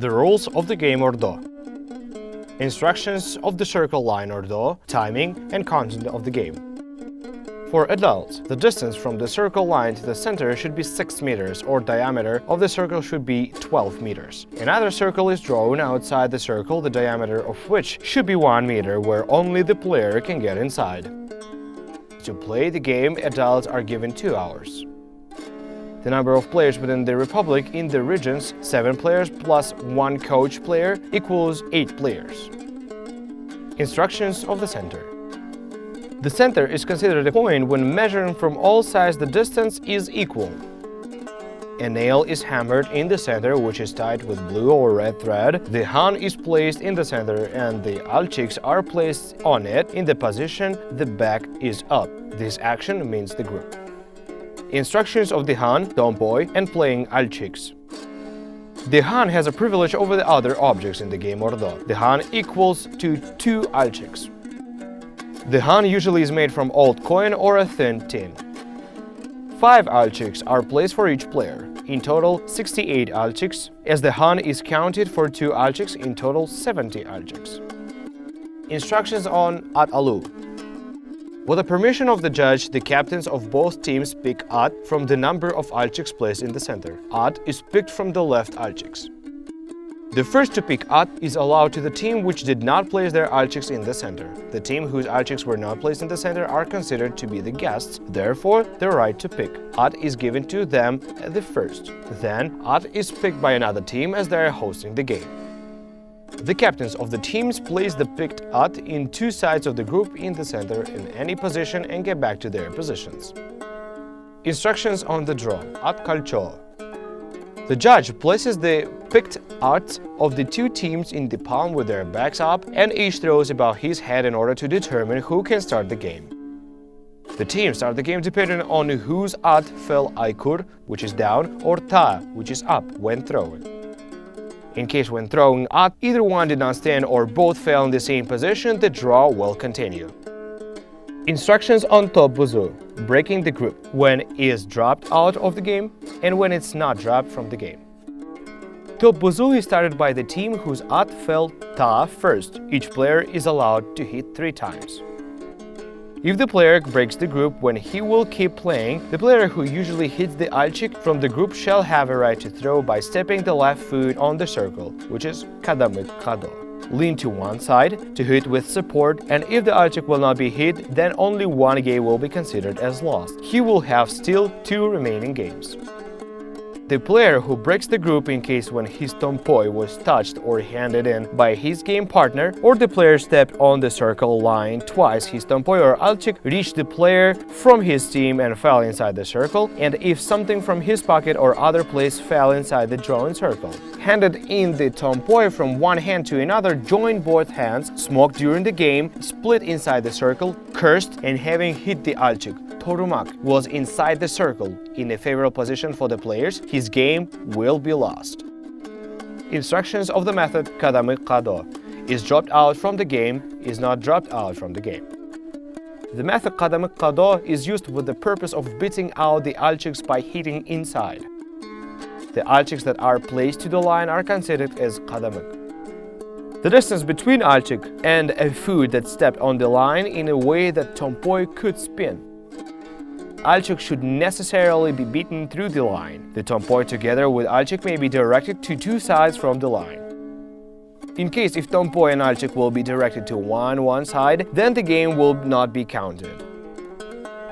The rules of the game ordo. Instructions of the circle line ordo, timing and content of the game. For adults, the distance from the circle line to the center should be 6 meters, or diameter of the circle should be 12 meters. Another circle is drawn outside the circle, the diameter of which should be 1 meter, where only the player can get inside. To play the game, adults are given 2 hours. The number of players within the Republic in the regions, 7 players plus 1 coach player, equals 8 players. Instructions of the center. The center is considered a point when measuring from all sides the distance is equal. A nail is hammered in the center, which is tied with blue or red thread. The Han is placed in the center and the alchiks are placed on it in the position the back is up. This action means the group. Instructions of the Han, tomboy, and playing alchiks. The Han has a privilege over the other objects in the game ordo. The Han equals to 2 alchiks. The Han usually is made from old coin or a thin tin. 5 alchiks are placed for each player. In total, 68 alchiks, as the Han is counted for 2 alchiks, in total 70 alchiks. Instructions on At Alu. With the permission of the judge, the captains of both teams pick At from the number of alchiks placed in the center. At is picked from the left alchiks. The first to pick At is allowed to the team which did not place their alchiks in the center. The team whose alchiks were not placed in the center are considered to be the guests, therefore the right to pick At is given to them at the first. Then At is picked by another team as they are hosting the game. The captains of the teams place the picked At in 2 sides of the group in the center in any position and get back to their positions. Instructions on the draw. At Kalcho. The judge places the picked At of the 2 teams in the palm with their backs up, and each throws about his head in order to determine who can start the game. The teams start the game depending on whose At fell Aikur, which is down, or Ta, which is up, when thrown. In case when throwing At, either one did not stand or both fell in the same position, the draw will continue. Instructions on Top Buzu. Breaking the group, when it is dropped out of the game and when it's not dropped from the game. Top Buzu is started by the team whose At fell Ta first. Each player is allowed to hit 3 times. If the player breaks the group when he will keep playing, the player who usually hits the alchik from the group shall have a right to throw by stepping the left foot on the circle, which is kadamik kado. Lean to one side to hit with support, and if the alchik will not be hit, then only 1 game will be considered as lost. He will have still 2 remaining games. The player who breaks the group in case when his tompoi was touched or handed in by his game partner, or the player stepped on the circle line twice, his tompoi or alchik reached the player from his team and fell inside the circle, and if something from his pocket or other place fell inside the drawn circle. Handed in the tompoi from one hand to another, joined both hands, smoked during the game, split inside the circle, cursed, and having hit the alchik, Torumak, was inside the circle in a favorable position for the players, his game will be lost. Instructions of the method Kadamik Kado. Is dropped out from the game, is not dropped out from the game. The method Kadamik Kado is used with the purpose of beating out the alchiks by hitting inside. The alchiks that are placed to the line are considered as kadamik. The distance between alchik and a foot that stepped on the line in a way that tompoi could spin. Alchik should necessarily be beaten through the line. The tompoi together with alchik may be directed to 2 sides from the line. In case if tompoi and alchik will be directed to one side, then the game will not be counted.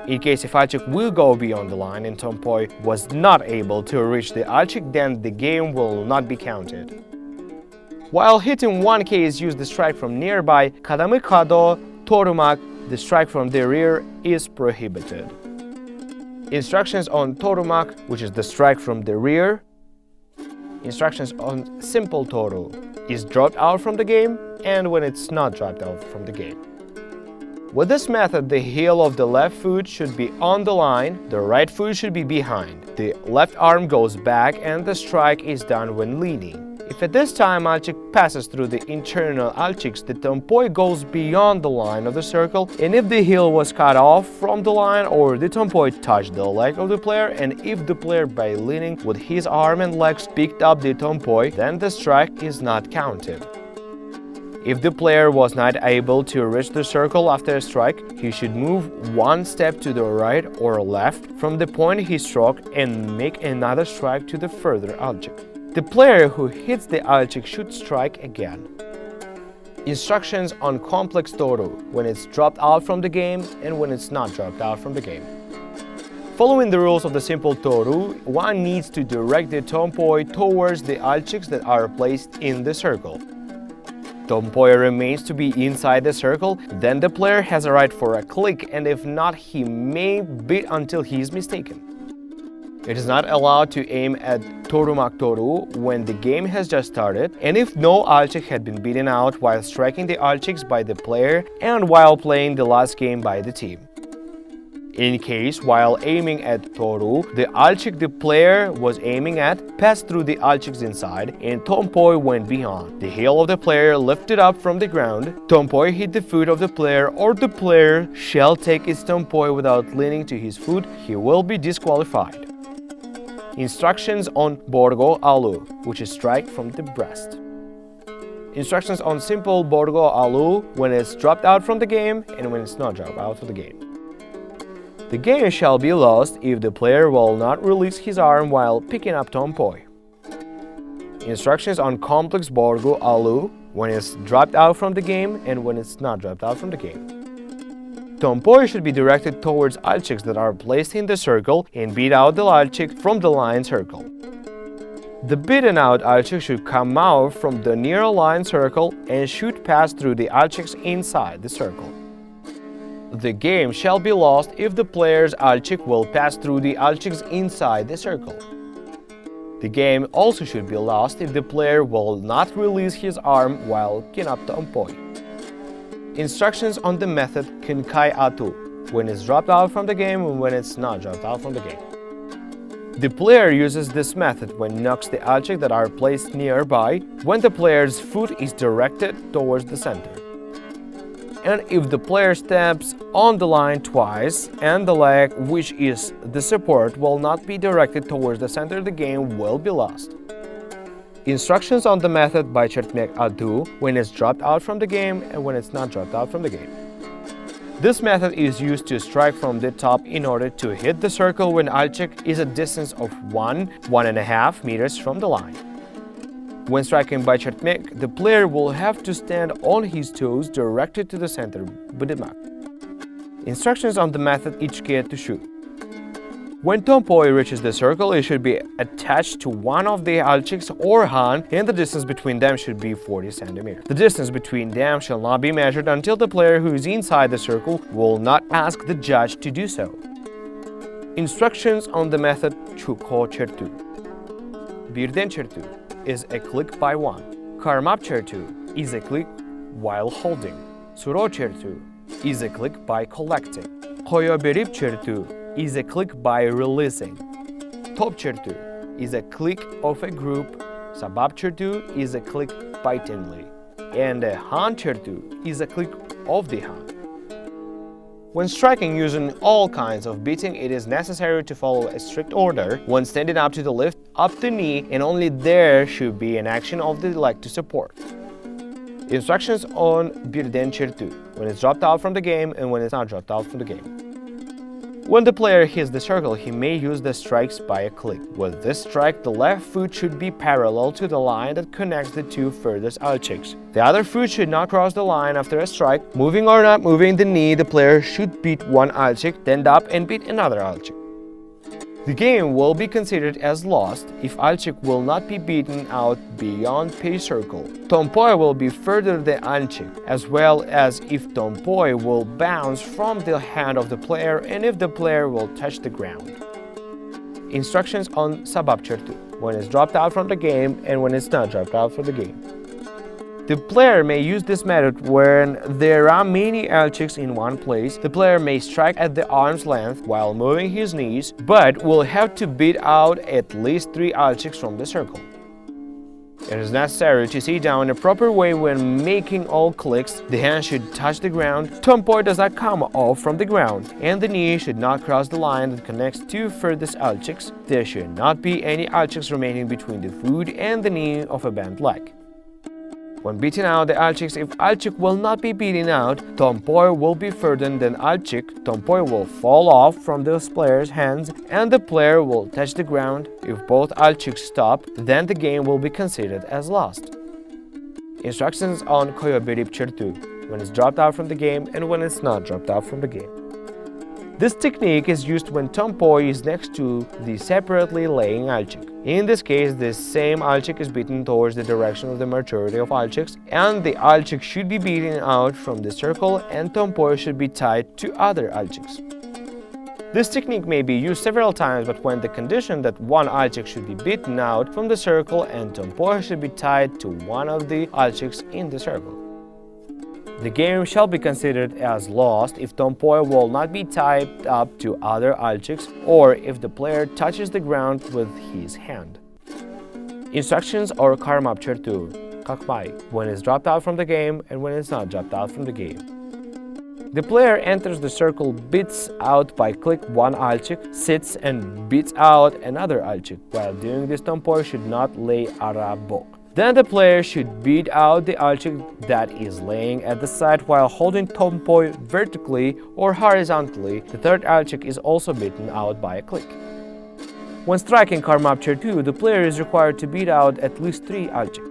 In case if alchik will go beyond the line and tompoi was not able to reach the alchik, then the game will not be counted. While hitting 1K is used the strike from nearby, kadamik kado, torumak, the strike from the rear is prohibited. Instructions on torumak, which is the strike from the rear. Instructions on simple toru is dropped out from the game and when it's not dropped out from the game. With this method, the heel of the left foot should be on the line, the right foot should be behind. The left arm goes back and the strike is done when leaning. If If at this time Alchik passes through the internal Alchiks, the Tompoi goes beyond the line of the circle, and if the heel was cut off from the line or the Tompoi touched the leg of the player, and if the player by leaning with his arm and legs picked up the Tompoi, then the strike is not counted. If the player was not able to reach the circle after a strike, he should move one step to the right or left from the point he struck and make another strike to the further Alchik. The player who hits the Alchik should strike again. Instructions on complex Toru, when it's dropped out from the game and when it's not dropped out from the game. Following the rules of the simple Toru, one needs to direct the Tompoi towards the Alchiks that are placed in the circle. Tompoi remains to be inside the circle, then the player has a right for a click, and if not, he may beat until he is mistaken. It is not allowed to aim at Torumak Toru when the game has just started, and if no Alchik had been beaten out while striking the Alchiks by the player and while playing the last game by the team. In case, while aiming at Toru, the Alchik the player was aiming at passed through the Alchiks inside and Tompoi went beyond. The heel of the player lifted up from the ground, Tompoi hit the foot of the player, or the player shall take his Tompoi without leaning to his foot, he will be disqualified. Instructions on Borgo Alu, which is strike from the breast. Instructions on simple Borgo Alu when it's dropped out from the game and when it's not dropped out of the game. The game shall be lost if the player will not release his arm while picking up Tompoi. Instructions on complex Borgo Alu when it's dropped out from the game and when it's not dropped out from the game. Tompoi should be directed towards Alchiks that are placed in the circle and beat out the Alchik from the line circle. The beaten out Alchik should come out from the near line circle and should pass through the Alchiks inside the circle. The game shall be lost if the player's Alchik will pass through the Alchiks inside the circle. The game also should be lost if the player will not release his arm while picking up Tompoi. Instructions on the method Kinkai Atu, when it's dropped out from the game and when it's not dropped out from the game. The player uses this method when knocks the Alchik that are placed nearby when the player's foot is directed towards the center. And if the player steps on the line twice and the leg, which is the support, will not be directed towards the center, the game will be lost. Instructions on the method by Chertmek Adu when it's dropped out from the game and when it's not dropped out from the game. This method is used to strike from the top in order to hit the circle when Alchik is a distance of 1–1.5 meters from the line. When striking by Chertmek, the player will have to stand on his toes directed to the center. Instructions on the method Ichike to shoot. When Tompoi reaches the circle, it should be attached to one of the Alchiks or Han, and the distance between them should be 40 cm. The distance between them shall not be measured until the player who is inside the circle will not ask the judge to do so. Instructions on the method Chuko Chertu. Birden Chertu is a click by one. Karmap Chertu is a click while holding. Suro Chertu is a click by collecting. Koyoberip Chertu is a click by releasing. Top Chertu is a click of a group. Sabab Chertu is a click bitingly. And a Han Chertu is a click of the Han. When striking using all kinds of beating, it is necessary to follow a strict order. When standing up to the lift up the knee, and only there should be an action of the leg to support. Instructions on Birden Chertu, when it's dropped out from the game and when it's not dropped out from the game. When the player hits the circle, he may use the strikes by a click. With this strike, the left foot should be parallel to the line that connects the two furthest Alchiks. The other foot should not cross the line after a strike. Moving or not moving the knee, the player should beat one Alchik, stand up and beat another Alchik. The game will be considered as lost if Alchik will not be beaten out beyond page circle. Tompoi will be further than Alchik, as well as if Tompoi will bounce from the hand of the player and if the player will touch the ground. Instructions on Sabab Chertu, when it's dropped out from the game and when it's not dropped out from the game. The player may use this method when there are many Alchiks in one place. The player may strike at the arm's length while moving his knees, but will have to beat out at least 3 Alchiks from the circle. It is necessary to sit down in a proper way when making all clicks. The hand should touch the ground, tomboy does not come off from the ground, and the knee should not cross the line that connects two furthest alchicks. There should not be any alchicks remaining between the foot and the knee of a bent leg. When beating out the alchicks, if alchic will not be beaten out, tomboy will be further than alchic, tomboy will fall off from the player's hands and the player will touch the ground. If both alchics stop, then the game will be considered as lost. Instructions on koyobirip chertu, when it's dropped out from the game and when it's not dropped out from the game. This technique is used when tomboy is next to the separately laying alchic. In this case, this same alchic is beaten towards the direction of the majority of alchics, and the alchic should be beaten out from the circle and tomboy should be tied to other alchics. This technique may be used several times, but when the condition that one alchic should be beaten out from the circle and tomboy should be tied to one of the alchics in the circle. The game shall be considered as lost if tomboy will not be tied up to other alchics or if the player touches the ground with his hand. Instructions or karmap chertu, kakmai, when it's dropped out from the game and when it's not dropped out from the game. The player enters the circle, beats out by click one alchic, sits and beats out another alchic. While doing this, tomboy should not lay arabok. Then the player should beat out the alchic that is laying at the side while holding tomboy vertically or horizontally. The third alchic is also beaten out by a click. When striking karmap chertu, the player is required to beat out at least 3 alchic.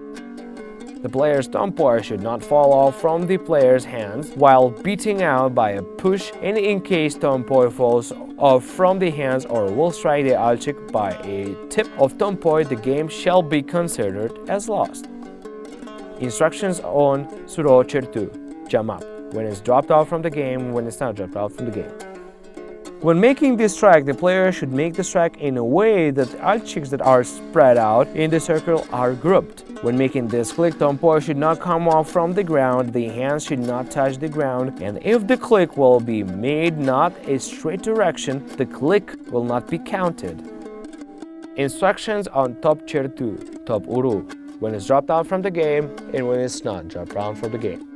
The player's tomboy should not fall off from the player's hands while beating out by a push, and in case tomboy falls off from the hands or will strike the alchic by a tip of tomboy, the game shall be considered as lost. Instructions on suro chertu, jamap, when it's dropped out from the game, when it's not dropped out from the game. When making this strike, the player should make the strike in a way that the alchics that are spread out in the circle are grouped. When making this click, tomboy should not come off from the ground, the hands should not touch the ground, and if the click will be made not a straight direction, the click will not be counted. Instructions on top chertu, top uru, when it's dropped out from the game and when it's not dropped out from the game.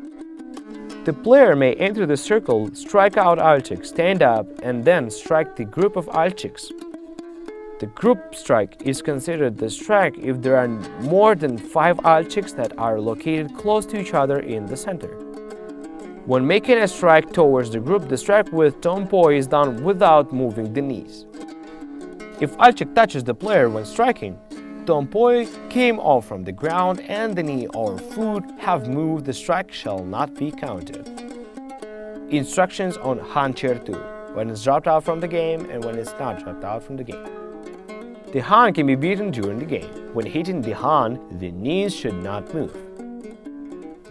The player may enter the circle, strike out alchics, stand up, and then strike the group of alchics. The group strike is considered the strike if there are more than 5 alchics that are located close to each other in the center. When making a strike towards the group, the strike with tomboy is done without moving the knees. If alchic touches the player when striking, tomboy came off from the ground and the knee or foot have moved, the strike shall not be counted. Instructions on han chertu, when it's dropped out from the game and when it's not dropped out from the game. The han can be beaten during the game. When hitting the han, the knees should not move.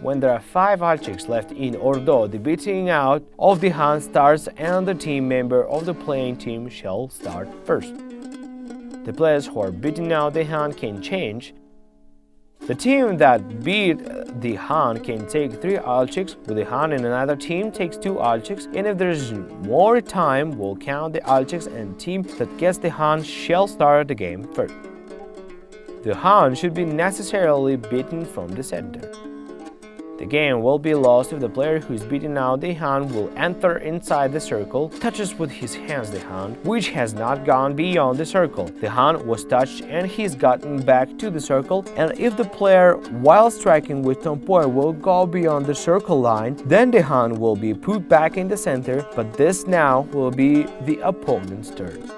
When there are 5 alchics left in ordo, the beating out of the han starts and the team member of the playing team shall start first. The players who are beating out the han can change. The team that beat the han can take 3 alchics, with the han in another team takes 2 alchics, and if there is more time, we'll count the alchics and team that gets the han shall start the game first. The han should be necessarily beaten from the center. The game will be lost if the player who is beating out the han will enter inside the circle, touches with his hands the han, which has not gone beyond the circle. The han was touched and he's gotten back to the circle, and if the player while striking with tomboy will go beyond the circle line, then the han will be put back in the center, but this now will be the opponent's turn.